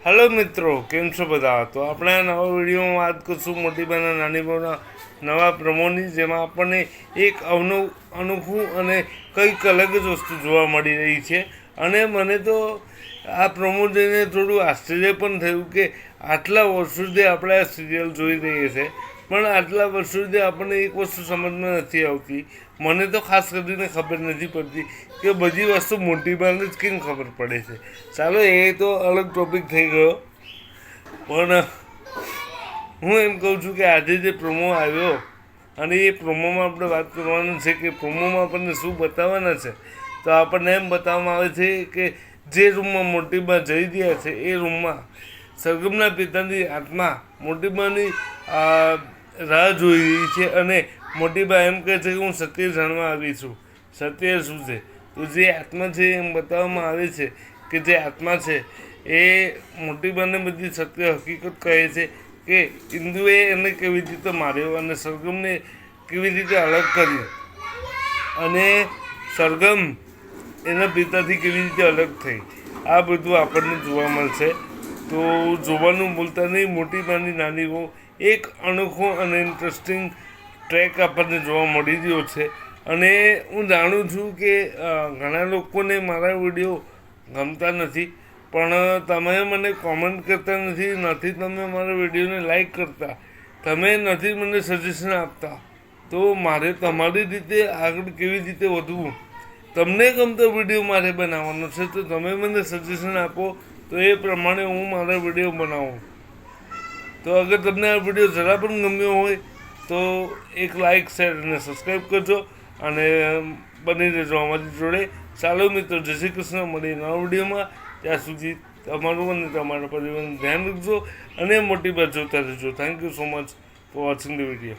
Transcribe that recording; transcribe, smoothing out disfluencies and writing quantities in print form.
Hello મિત્રો, કેમ છો બધા? તો આપણે આ નવા વિડીયોમાં વાત કરીશું મોટીબાના નાની બહુના નવા પ્રમોની, જેમાં આપણને એક અનોખું અને કંઈક અલગ જ વસ્તુ જોવા મળી રહી છે. અને મને તો આ પ્રમો જોઈને થોડું આશ્ચર્ય પણ થયું કે આટલા વર્ષો સુધી આપણે આ સિરિયલ જોઈ રહીએ છીએ, પણ આટલા વર્ષો સુધી આપણને એક વસ્તુ સમજમાં નથી આવતી. મને તો ખાસ કરીને ખબર નથી પડતી કે બધી વસ્તુ મોટીબાને જ કેમ ખબર પડે છે. ચાલો, એ તો અલગ ટોપિક થઈ ગયો, પણ હું એમ કહું છું કે આજે જે પ્રોમો આવ્યો અને એ પ્રોમોમાં આપણે વાત કરવાનું છે કે પ્રોમોમાં આપણને શું બતાવવાના છે. તો આપણને એમ બતાવવામાં આવે છે કે જે રૂમમાં મોટીબા જઈ રહ્યા છે એ રૂમમાં સરગમના પિતાની આત્મા મોટીબાની રાહ જોઈ રહી છે. અને મોટીબા એમ કહે છે કે હું સત્ય જાણવા આવી છું. સત્ય શું છે? તો જે આત્મા છે એમ બતાવવામાં આવે છે કે જે આત્મા છે એ મોટીબાને બધી સત્ય હકીકત કહે છે કે ઇન્દુએ એને કેવી રીતે માર્યો અને સરગમને કેવી રીતે અલગ કર્યો અને સરગમ એના પિતાથી કેવી રીતે અલગ થઈ. આ બધું આપણને જોવા મળશે. તો જોવાનું ભૂલતા નહીં. મોટીબાની નાની બહુ એક અનોખો અને ઇન્ટરેસ્ટિંગ ટ્રેક આપણને જોવા મળી રહ્યો છે. અને હું જાણું છું કે ઘણા લોકોને મારા વિડીયો ગમતા નથી, પણ તમે મને કોમેન્ટ કરતા નથી તમે મારા વિડીયોને લાઈક કરતા, તમે નથી મને સજેશન આપતા. તો મારે તમારી રીતે આગળ કેવી રીતે વધવું, તમને ગમતો વિડીયો મારે બનાવવાનો છે, તો તમે મને સજેશન આપો તો એ પ્રમાણે હું મારા વિડીયો બનાવું. તો અગર તમને આ વિડીયો જરા પણ ગમ્યો હોય તો એક લાઈક, શેર અને સબસ્ક્રાઈબ કરજો અને બની રહેજો અમારી જોડે. ચાલો મિત્રો, જય શ્રી કૃષ્ણ. મળી નવા વિડીયોમાં. ત્યાં સુધી તમારું અને તમારા પરિવારનું ધ્યાન રાખજો અને મોટી બાત જોતા રહેજો. Thank you so much for watching the video.